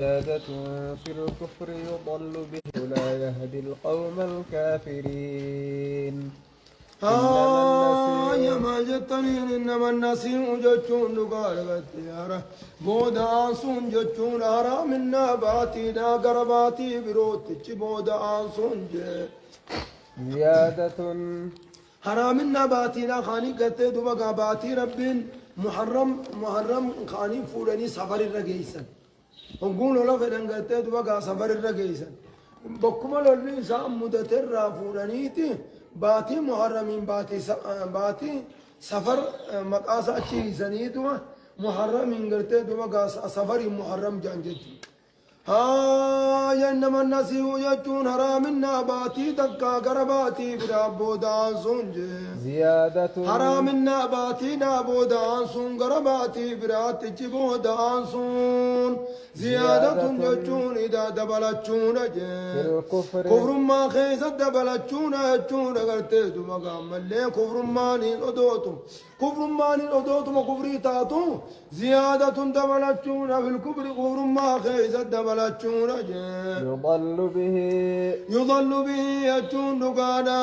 زيادة في الكفر يضل به لا يهدي القوم الكافرين. يا ما جتني إنما النسيم جتون دقال بتيارة بودا سون جتون هرا منا باتي نا قرباتي بروت بودا سون زيادة هرا منا باتي نا خاني قتي دبقا باتي ربين محرم خاني فورني سفر الرقيسا ونقول له فدان قتي دبقا سفر الرقيسا بكما لولي سام مدتر فورنيتي باتي محرمين باتي سفر مقاس أشي سنيتوا محرمين قرتي دوا سفر محرم جانجتي يا إنما النسيء يجون حرامنا باتي تكا قرباتي برابو دانسون زيادة حرامنا باتي نابو دانسون قرباتي براتي جبو دانسون زيادة يجون إذا دبلتشون في الكفر كفر ما خيس دبلتشون يجون قرتي دوا قامل كفر ما نين أدوتم كفر ما نين أدوتم كفري تاتو زيادة دبلتشون في الكفر كفر ما خيس دبلتشون يضل به يجون دقانا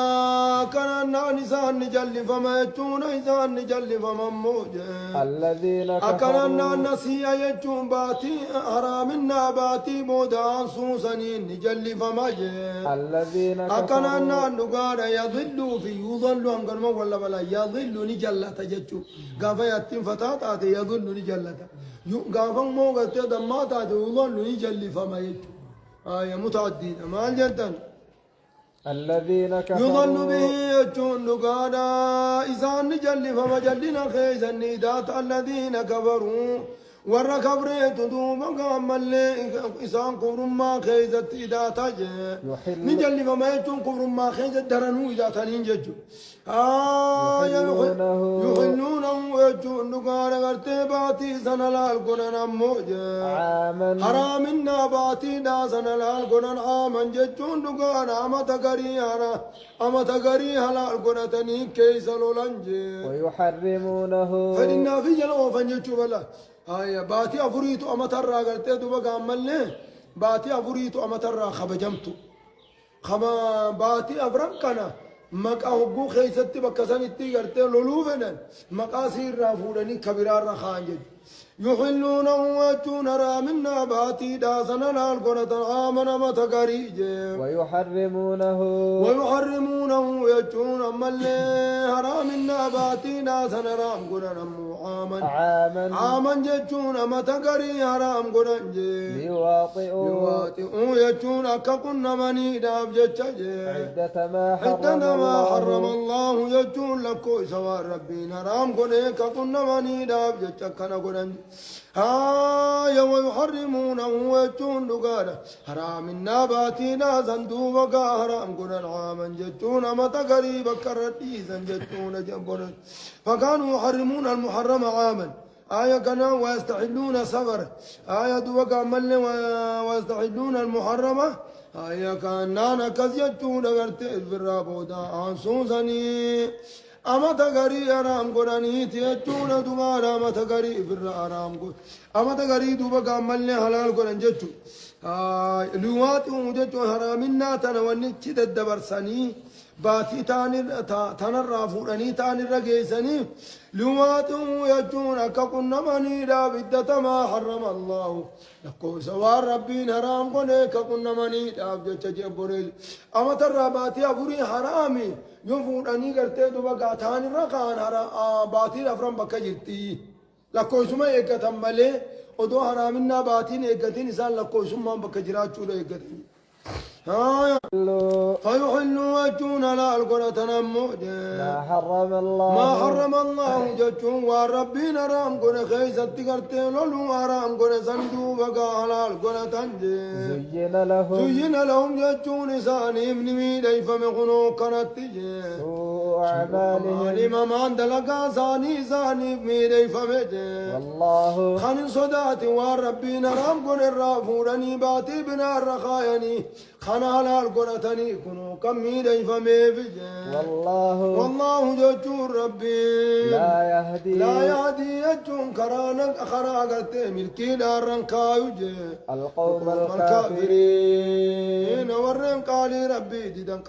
كان نسان نجل فما يجون إنسان نجل فما موجه الذين أكرنا نسيا يجون باتي حرامنا باتي بودان سوسنين نجل فما جه الذين أكرنا دقانا يضل في يضل أنقر ولا بلا يضل نجلة تججو قافا يتم فتاة يضل نجلة قافا موقت دمات يضل نجل فما يجو متعددة ما الجنتن الذين يضل به كفروا يجون دقانا إذا نجل فما جلنا خيزا ندات الذين كفروا ورا كبريت دوما قامل إسان كفر ما خيزت إذا تجي نجل فما يجون كفر ما خيزت درنو إذا تنين ججو يحلونه يجون دقانا غرتباتي سنلال قنن موجه حرامنا باتي دا سنلال قنن آمن ججون دقانا أما تقري حلال قنتني كيس لولنجي ويحرمونه فإننا في جلو فنججو بلا باتي أفريتو أما ترى قلت دوبا قاملني باتي أفريتو أما ترى خبجمتو خما باتي أفرنكنا مقا هبو خيستي بكسان اتي قلت لولوفنا مقا سير رافورني كبيرار رخانجد يحلونه وجون رامنا باتي داسنا لالقنة آمن متقريج ويحرمونه يجون أما اللي حرامنا باتي داسنا رام قنن آمن ججون متقري حرام قنن يواطئوا يجون أكا قن مني داب ججج عدة ما حرم الله يجون لكو سوار ربين حرام قنن كقن مني داب ججج كنا قنن ويحرمونه يجون دقانا حرام النباتنا زندوبا حرام قرن عاما جتون متى قريبا كرديسا جتون جنبنا فكانوا يحرمون المحرم عاما كنا ويستحلون سفر دوكا مل ويستحلون المحرمة كان كزيتون غرتي الرابودا انسوسني أما تغري أرام قراني تيجون دوبارا أما تغري بر أرام قر أما تغري دوبا كملني حلال قران جتو لوات وجتو حرامنا تنوني تشد الدبرسني باتي تانر رافوراني تانر رجيسني لوات يجون كقنا مني لا بدة ما حرم الله لكو سوار ربي حرام قني كقنا مني لا بدة جبريل أما ترى باتي أبوري حرامي يفوراني قرتي دوبا قاتاني رقان باتي أفرم بكا جرتي لكو سما إيقاتم ملي ودو حرامنا باتين إيقاتين إسان لكو سما بكا جرات شورا إيقاتين فيحلوا وجون على القرى ما حرم الله جتون وربنا رام قرى خيزت قرتين لولو رام قرى سندو بقى على القرى تنجي زين لهم جتون ساني ابن ميدي فمقنو كانت تجي سوء أعمالهم الإمام عندلقا ساني ميدي فمجي والله خان صداتي وربنا رام قرى الرافورني باتي بنا الرخايني أنا على القرآن كنو كم ميدي فمي فجي والله جتون ربي لا يهدي يجون كرانا خراغت ملكي دارن كايوجي القوم الكافرين ورن قالي ربي ديدن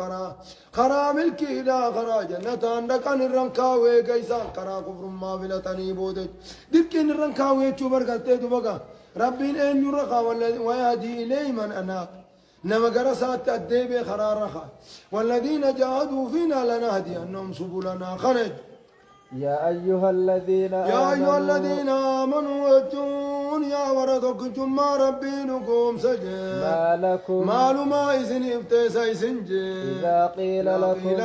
خرا ملكي دا خرا جنة عندك أن الرنكاوي كيسان خرا كفر ما بلتني بودج دكين الرنكاوي تشوبر قلت دبقا ربي إن يرخى ويهدي إليه من أناب نما قرصات الديب خرا رخا والذين جاهدوا فينا لنهدي أنهم سبلنا خرج يا أيها الذين آمنوا واتون يا وردك جمع ربينكم سجن ما إذن افتسا إسنجي إذا قيل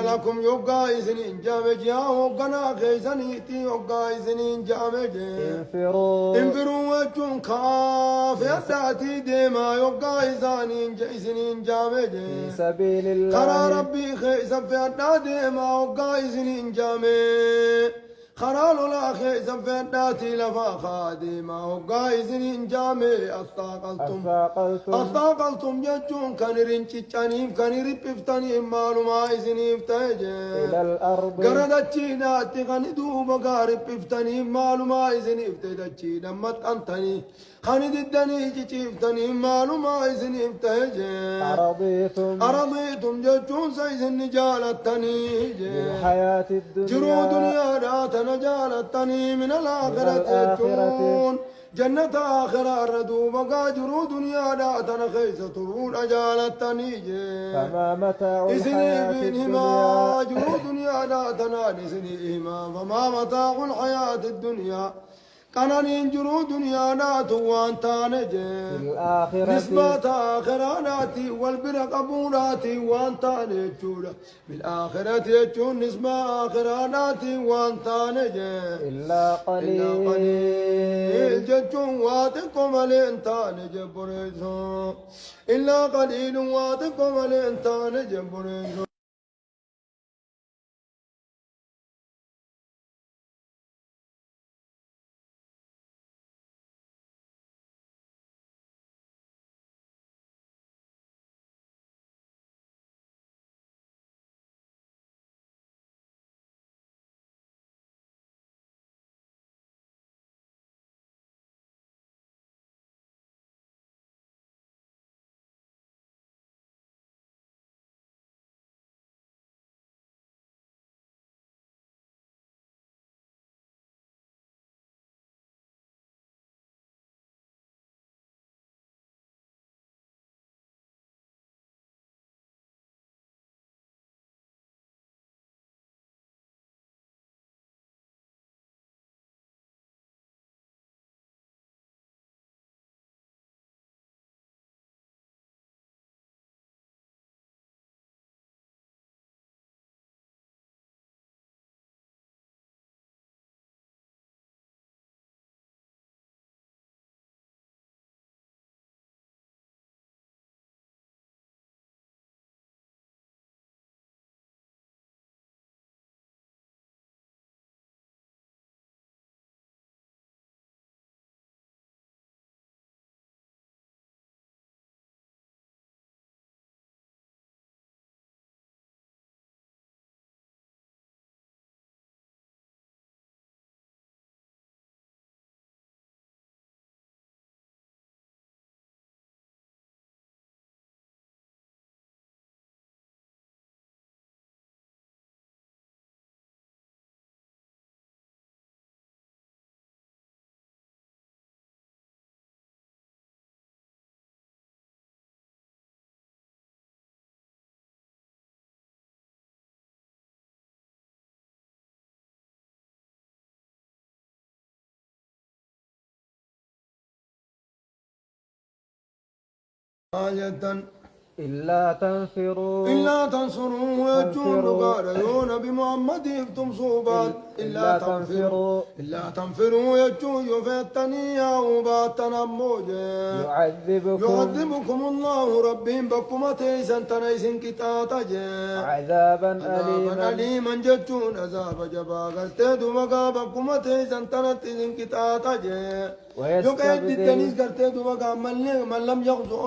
لكم يبقى إذن جامج يا وقنا خيسن إتي يبقى إذن جامج انفروا واتون كاف يساتي ديما يبقى إذن جامج في سبيل الله خرا ربي خيس فينا ديما يبقى إذن جامج خرال الأخي زنفناتي لفا خادما وقايزن جامي أثاقلتم يجون كان رنشيشانيم كان ربفتانيم معلوما إذن افتاجي إلى الأرض قردتشيناتي كان دوبا قاربفتانيم معلوما إذن افتاجي نمت أنتني خاني ددني جيفتني معلوما إذن افتاجي أرضيتم ججون سيزن جالتني بالحياة الدنيا جرو دنيا رات نجالتني من الآخرة يجون جنة آخرة ردو بقى جرو دنيا رات نخيسة ترون أجالتني فما متاع الحياة الدنيا جرو دنيا رات نانسنيهما فما متاع الحياة الدنيا كانن جرو دنيا نات وانتانجي نسبة آخراناتي والبرق أبوناتي وانتاني جودا بالآخرة يجون نسبة آخراناتي وانتانجي إلا قليل ججون واتكم الانتاني جبريزو إلا قليل واتكم الانتاني جبريزو إلا تنصروا يجون قاريون بمحمد يفتم صوبات إلا تنفروا يجون يفتني وباتنا موجه يعذبكم الله ربهم بكم تيسن تنيسن كتاتا عذابا أليما جتون عذاب جبا قلت دمقا بكم تيسن تنتيسن كتاتا ويستبدل التنيس قرتي دوبا من لم يغزو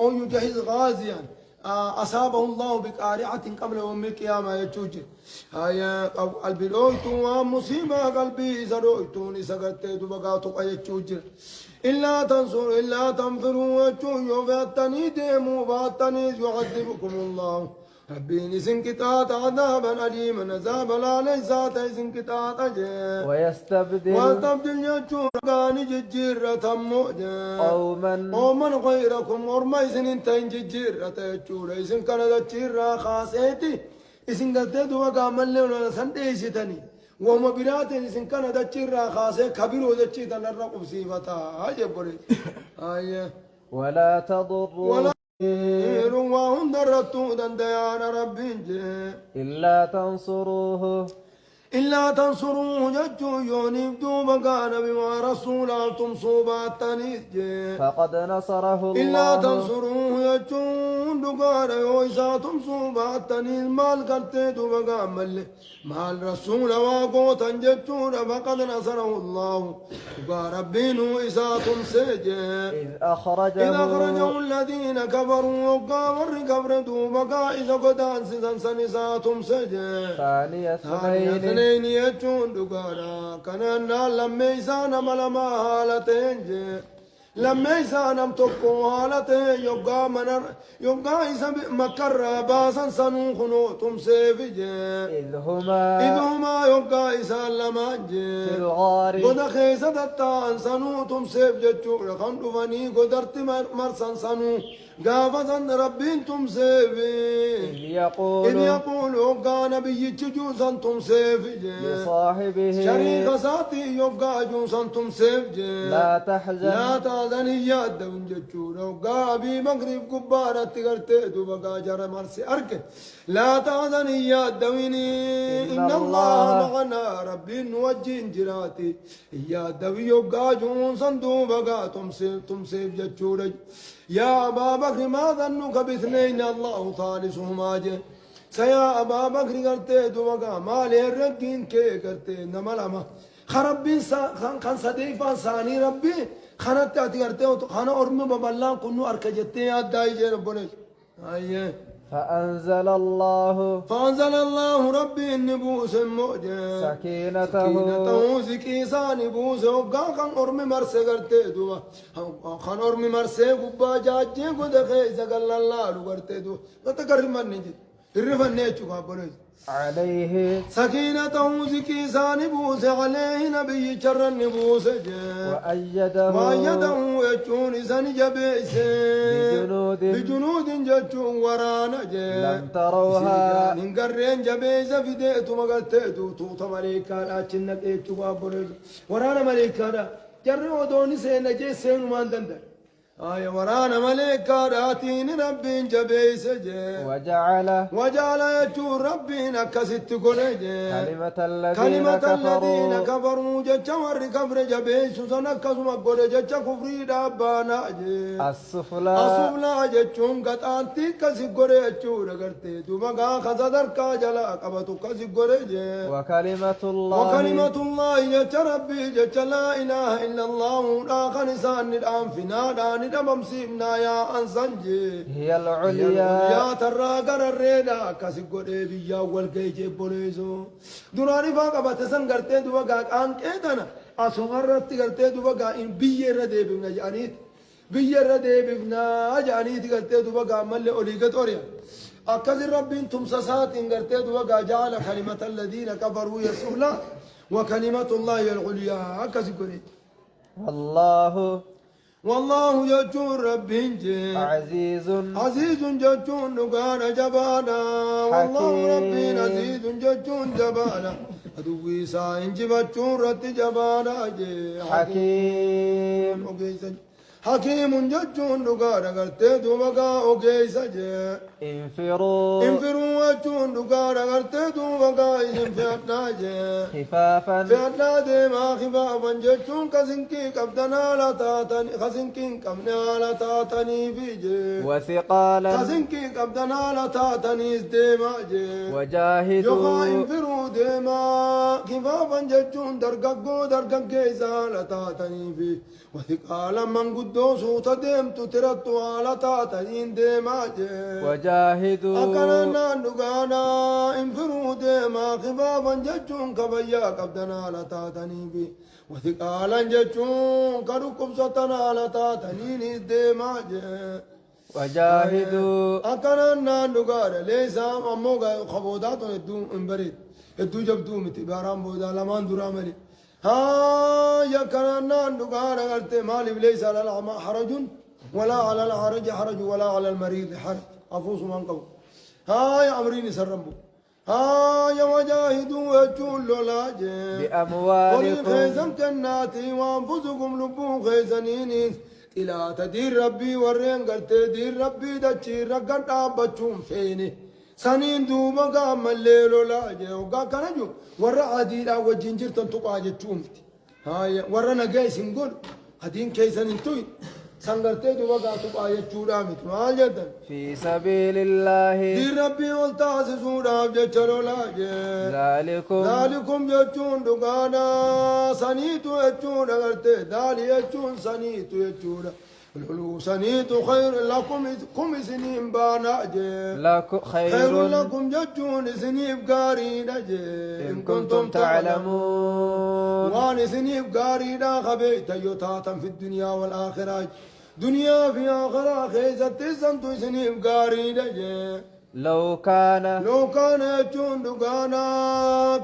أو يجهز غازيا أصابه الله بقارعة قبل يوم القيامة يجوج هيا قلبي رويتو ومصيبة قلبي زرويتو نسقرتي دوبا تقى يجوج إلا تنصر إلا تنفروا وجوه يوفاتني ديمو باتني يعذبكم الله ربي سنكتات عذابا أليما عذاب لا ليس سنكتات أجل ويستبدل يجور قاني ججيرة موجة قوما غيركم ورمي سننتين ججيرة يجور إسن كانت جيرة خاصيتي إسن قدد وقام اللي سنديستني وهم براتين إسن كانت جيرة خاصي كبيرو جيتا للرقب سيفتا أجبري ولا تضروا وهم درتو دنديان ربي إلا تنصروه ججو يونيبدو مقان بما رسولا تمصوبات تنيج فقد نصره الله إلا تنصروه ججو دقان يويسا تمصوبات تنيج مال كرتيدو مقان مال رسول واقوتا ججو فقد نصره الله وقال ربينو إسا تمسيج إذ أخرجه الذين كفروا وقامر كبردو مقا إذا قدان سنسان إسا تمسيج ثاني اثنين اثنين يجون دقارا كاننا لما يسانا ملما حالتين لما يسانا متوكو حالتين يبقى يسا مكر باسا سنوخنو تمسيفي إذ هما يبقى يسا لما في الغار قد خيسة التان سنو تمسيف جتشو خندو فني قدرت مرسان سنو قافزا ربين تمسيفي إذ يقول وقا نبي جوزا تمسيف لصاحبه شريك ساتي يبقى جوزا تمسيف لا تحزن يا دون جتشورا وقا أبي مغرب كبارة تغرتي دوبقا جرى مرسي أركي لا تحزن يا دويني إن الله معنا ربي نوجين جراتي يا دوي يبقى جوزا دوبقا تمسيف جتشورا يا أبا بكر ما ظنك باثنين الله ثالثهما سيا أبا بكر قرتي دوغا مالي الرقين كي قرتي نمالما خربين خان صديفا ثاني ربي خانت تاتي قرتي خانا أرمي ببالان كنو أركجتي أدائي جي ربوني فأنزل الله ربي النبوس المؤجة سكينته سكيسا نبوس وقا خان أرمي مرسي قرتي دوا خان أرمي مرسي قبا جاجي قد خيسا قال الله قرتي دوا فتقرر من نجد الرفا نيچو قابلوز عليه سكينته سكيسا نبوس عليه نبي شر النبوس وأيده يجون سن جبيس بجنود جتون ورانا لم تروها نقرين جبيس فديتو مقلتيتو توتا مليكا لاتشنك ايتو قابلوز ورانا مليكا جري ودوني سينا جي سينو مان دندر ورانا ملكا راتين ربي جبيس وجعل يجور ربي نكست كنجي كلمة الذين كفروا جتش ور كفر جبيس سنكس مقود جتش كفري دابانا السفلى جتشون قطانتي كسي قري جتشور قرتي دوبقا خزدر كاجلا قبطو كسي قري وكلمة الله جتش ربي جتش لا إله إلا الله لا خنسان ندام فينا دمم سيبنا يا أنسانجي هي العليا يا ترى قررنا كسيقود بيا والكيجي بوليزو دوراني فاقا باتسان قرتين دوبقا آنك ايتانا أسوغرت قرتين دوبقا إن بيا ردي بنا جانيت بيا ردي بنا جانيت قرتين دوبقا ملي أوليقت أوريا أكذر ربي انتم سساتين قرتين دوبقا جعل كلمة الذين كفروا يسهلا وكلمة الله العليا كسيقود والله يجور ربي عزيز ججون نقال جبانا والله ربي عزيز ججون جبانا أدوي ساين جبجون رت جبانا حكيم جتون دقارا قرتي دوبقا وكيس جي انفروا انفروا وجون دقارا قرتي دوبقا إذن فياتنا جي خفافا فياتنا ديما خفافا جتون كسنكي قبدنا لتاتني خسنكي قبنا لتاتني في جي وثقالا خسنكي قبدنا لتاتني ديما جي وجاهدوا يوخا انفروا ديما خفافا جتون درققو درققيسا لتاتني في وثقالا من قدو صوت ديمتو ترتو على تاتين ديما جي وجاهدوا أكلنا نقانا انفروا ديما خفافا جتون كبيا قبدنا على تاتني بي وثقالا جتون كدو قبصتنا على تاتنين ديما جي وجاهدوا أكلنا نقانا ليس أموغا خبودات ادو انبريد ادو جبدو متباران بودا لمان درامري ها يا كنا نقال قلت مالي ليس على الأعمى حرج ولا على الحرج حرج ولا على المريض حرج أفوس من قبل ها يا أمرين سرمبو ها يا وجاهدوا وجول لاج بأموالكم خيزم جناتي وأنفسكم لبو خيزنين إلى تدير ربي ورين قلت دير ربي دتشي رقم أبتشوم فيني سنين دوما قام الليل ولا جاء وقا كنجو ورا عديلا وجنجر تنتقى جتشومتي هاي ورا نجاي سنقول هدين كيسن انتوي سنغرتي دوما قا تقى جتشورامت ما جدا في سبيل الله دي ربي والتاس سورا جتشلو لا جاء ذلكم جتشون دقانا سنيتو يجتشون أغرتي دالي يجتشون سنيتو يجتشون سنيت خير لكم كم سنين بانا خير لكم جتون سنيب قارينا إن كنتم تعلمون وان سنيب قارينا خبيت يتاتا في الدنيا والآخرة دنيا في آخرة خيزت سنتو سنيب قارينا لو كان يجون دقانا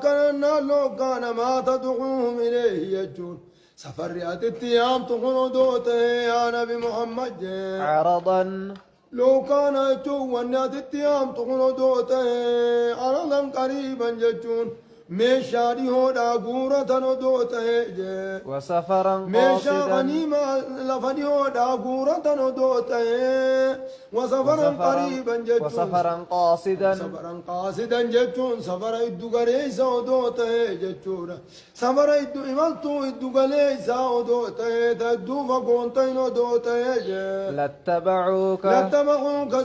كان لو كان ما تدعوهم إليه يجون سفر التيام تخنو دوته يا نبي محمد عرضا لو كان يجون التيام تخنو دوته عرضا قريبا جتون ميشاري هودا غورة ندوته وسفرا ميشا قاصدا غنيمة لفدي هودا غورة ندوته وسفرا قريبا جتون وسفرا قاصدا جتون سفر إدو غريسا ودوته جتون سفر إدو إمالتو إدو غريسا ودوته تدو فقونتين ودوته لاتبعوك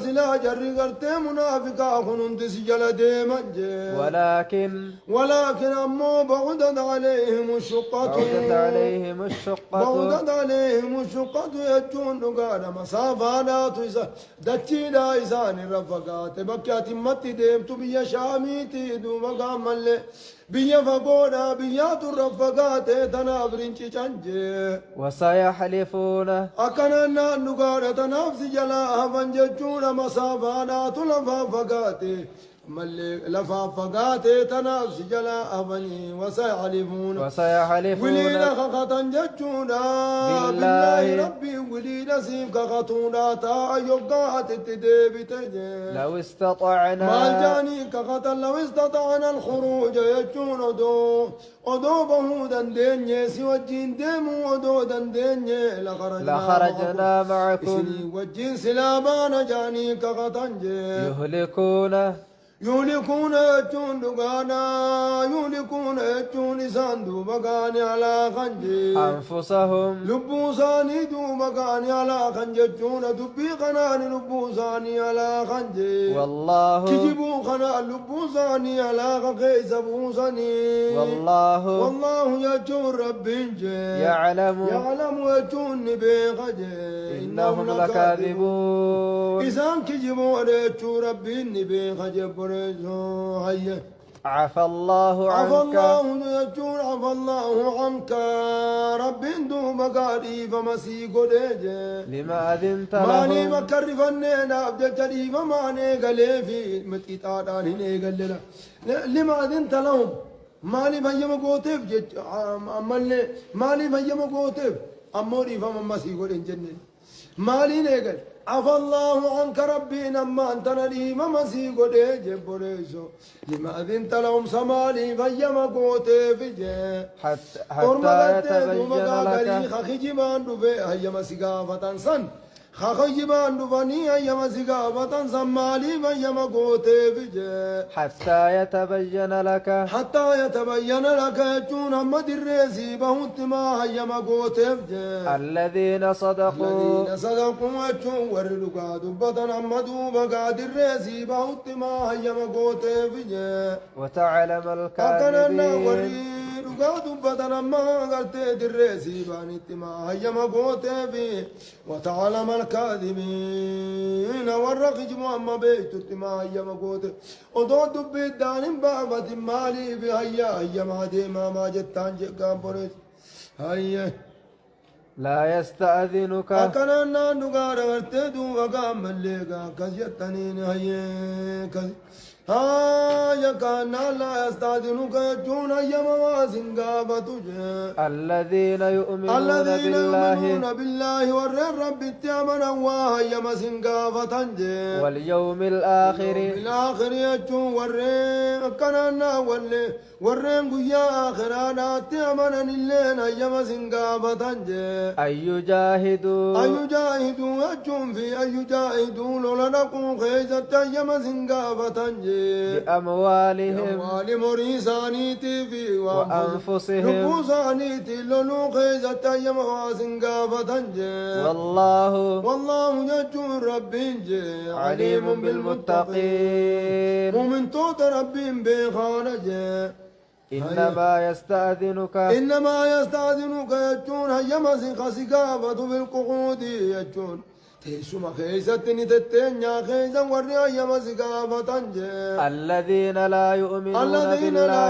سلا جري غرتي منافقا خنون تسجل ديما ولكن أمو بعدت عليهم الشقة يجون نقال مسافانات دتشي لا إسان الرفقات بكيات متي ديمتو بيا شاميتي دو مقام اللي بيا فقونا بيا الرفقات تنافرنشي چنجي وسيحلفون أكننا نقال تنافس جلاها فانججون مسافانات الرفقات ملي لفافقات تنافس جلا أبني وسيحلفون ولينا خطن جتونا بالله ربي ولينا سيب خطونا تا يقات تدبي تجي لو استطعنا ما جاني كخطن لو استطعنا الخروج يجون ودو بهودا دنيا سوى الجين ديمو ودو دنيا لخرجنا معكم وجين سلابانا جاني كخطن يهلكون يجون دقانا يهلكون يجون ساندو بقاني على خنجي أنفسهم لبوساني دو بقاني على خنجي جون دبي خناني لبوساني على خنجي والله كجبو خنا لبوساني على خيس بوساني والله يجون ربي يعلم يجون بخجي إنهم لكاذبون إسان كجبو يجون ربي بخجي عفى الله عنك عفى الله عنك رب دو مقاري فمسي قديجي لما أذنت ماني لهم مكرفنينا أبجتري فماني قلي في متقطعان هني قلنا لما أذنت لهم مالي فيما قوتف مالي فيما قوتف أموري فمسي قدين جنن مالي نيقل عفى الله عنك ربي نما أنت نديم مسيق دي جبريسو لما أذنت لهم سمالي فيما قوتي في جي حتى يتبين لك خخجبان دفي هيما سقافة سن خخجبان دفني هيما سقافة سمالي فيما قوتي في جي حتى يتبين لك حتى يتبين لك يجون أمد الرئيسي بهت ما هيما قوتي في جي الذين صدقوا الذين صدقوا يجون وردقا دبتا أمدوا بقاد الرئيسي بهت ما هيما قوتي في جي وتعلم أكنا الكاذبين ورردقا دبتا أما قرتي الرئيسي بانت ما هيما قوتي في وتعلم الكاذبين والرقج أما بيت ما هيما قوتي ودو دبي دان بابة مالي بهيا هيما ديما ما جتان جقام بريد هيا لا يستأذنك أكنا نانوغا رغرتدو وقام مليغا كزيتنين هيا كزي يا كان لا يستأذنك يجون أيما واسنغا بتجي الذين يؤمنون الذين بالله يؤمنون بالله والرب التامنا وهيما سنغا فتنجي واليوم الآخر بالآخر يجون ورين كنانا ورين قيا آخرانا تامنا اللين أيما سنغا فتنجي أن يجاهدوا يجون في أن يجاهدوا لولا نكون خيزة أيما سنغا فتنجي بأموالهم أموال مريسانيتي في وأنفسهم نفوسانيتي لولو خيزة أيما واسنغا فتنجي والله يجون ربي عليم بالمتقين ومن توت ربي بخانجي إنما يستأذنك يجون هيما سنخسقافة بالقعود يجون تيسما خيزتني تتنيا خيزا وريا يما سقافة الذين لا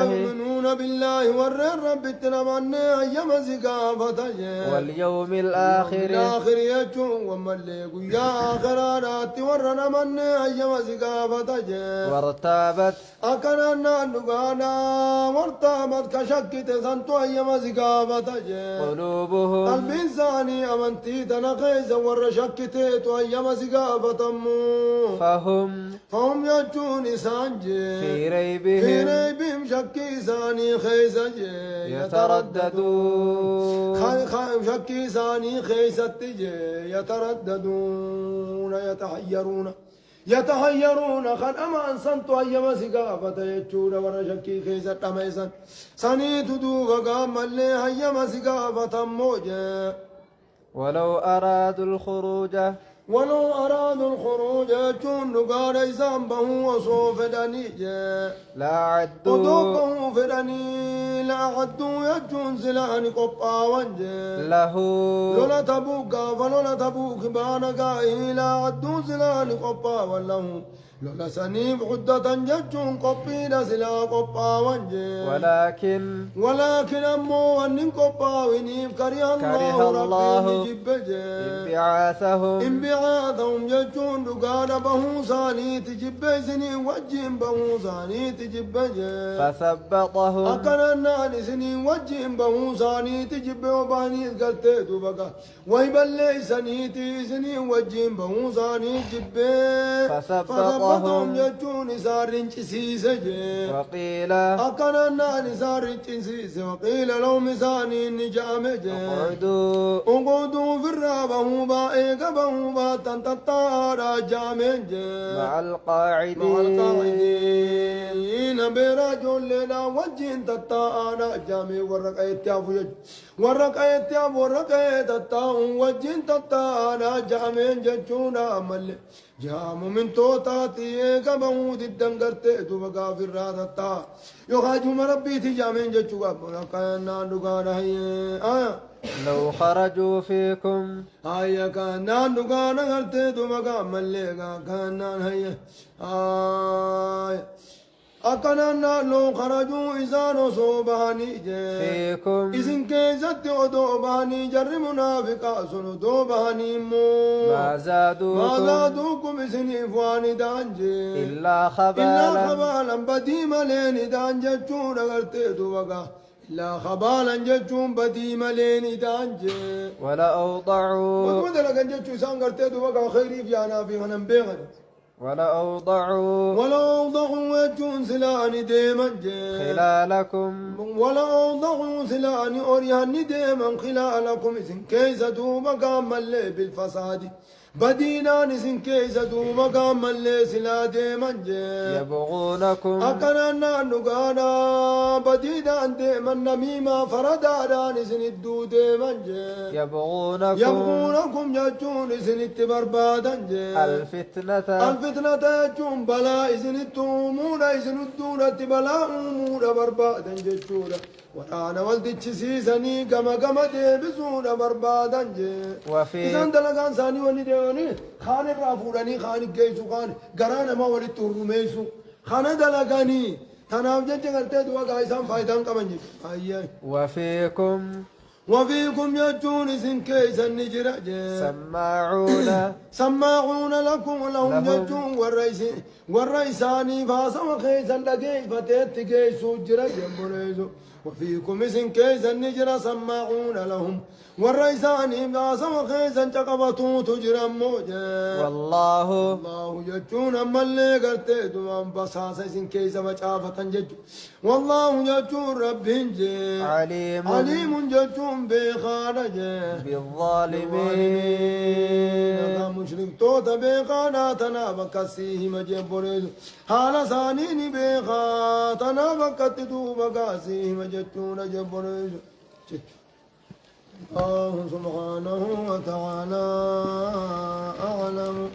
يؤمنون بالله وريا رب التنماني يما سقافة واليوم الآخر يجون وماليقو يا آخرانات ورنا مني يما سقافة وارتابت أكنا نقانا وارتابت كشكت سنتو يما سقافة قلوبهم قلب إنساني أمنتي تنخيزا ورشكت أيما سقافتمو فهم يجون سانجي في ريبهم شكي ساني خيسجي يترددون شكي ساني خيستجي يترددون يتحيرون خن أما أنسانتو أيما سقافة يجون ورا شكي خيست أميسان ساني تدو وقام اللي أيما سقافة موجي ولو أرادوا الخروج يجون نقار إيسان بهو وصوف دنيجة لا عدوا وطوبه فدني لا عدوا يجون سلاني قبا وانجة له لولا تبوك فلولا تبوك بانقا لا عدوا سلاني قبا والله لولا سنيف حدة ججون قبينا سلا قبا وانجي ولكن أمو أنين قبا ونيف كره الله ربي انبعاثهم ججون دقانا بهوساني تجب سني وجين بهوساني تجب فثبطهم أكنا الناني سني وجين بهوساني تجب وباني قلتو بقى ويبلي سني سني وجين بهوساني تجب فثبطهم يجون سارين سيسجي وقيل أكنا الناني سارين سيسجي وقيل لهم ساني نجامجي اقعدوا في الرابه بائق بهما تنتطار جامجي مع القاعدين برجل لنا وجين تطار جامي ورقيت يا ورقيت تطاو وجين تطار جامي ججونا مل جام من توتاتي كبود الدنگرت دوغا في الرادتا يخاجو مربي تي جامين جچوغا كانا دوغا هي لو خرجوا فيكم كانا دوغا نغرت دوغا مليغا كانا هي أكنا لو خرجوا إذا صوباني فيكم إذن كيزت ودوباني جر منافقا سندوباني ما زادوكم إذن إفواني دانجي إلا خبالا بديما لين دانجي چون أغرتي دوبقا إلا خبالا جتشون بدي ملين دانجي ولأوضعوا ومدلا كان جتشو سان قرتي دوبا خيري في أنا في هنم بيغن ولأوضعوا ولو ضعوا وجون سلاني ديما جي خلالكم ولو ضعوا سلاني أورياني ديما خلالكم إذن كيس دوبا قام اللي بالفساد بدينا نسن كيس دوبا قام اللي سلا ديما جي يبغونكم أكننا نقانا بدينا ديما نميما فردا نسن الدو ديما جي يبغونكم جتون إذن اتبربادا جي الفتنة جتون بلا إذن التومون إذن الدونة بلا أمور بربادا جتورا ورانا والدي تشيسيسني كما ديبسونا بربادا جي إذن دلقان ثاني ولديوني خان الرافوراني خان الجيسو خان قرانا ما ولد ترميسو خان دلقاني تناف جنجي قرتي دوا قايسان فايدان كمان جي وفيكم يجون إذن كيسا نجرا سماعون لكم لهم يجون والرئيساني فاسا وخيسا لكي فتيت كيسو جرا جنبريزو وفيكم إذن كيسا نجرا سماعون لهم والرئيساني فاسا وخيسا جقبتو تجرا موجا والله يجون أما اللي قرتي دوان بساسا إذن كيسا وشافة ججو والله يجون ربهم جي عليم ججون بخانة بالظالمين مشرك توتا بخانة تنابك سيه مجبريز حالا ثانيني بخا تنابك تدوبك سيه مجتون جبريز الله سبحانه وتعالى أعلم.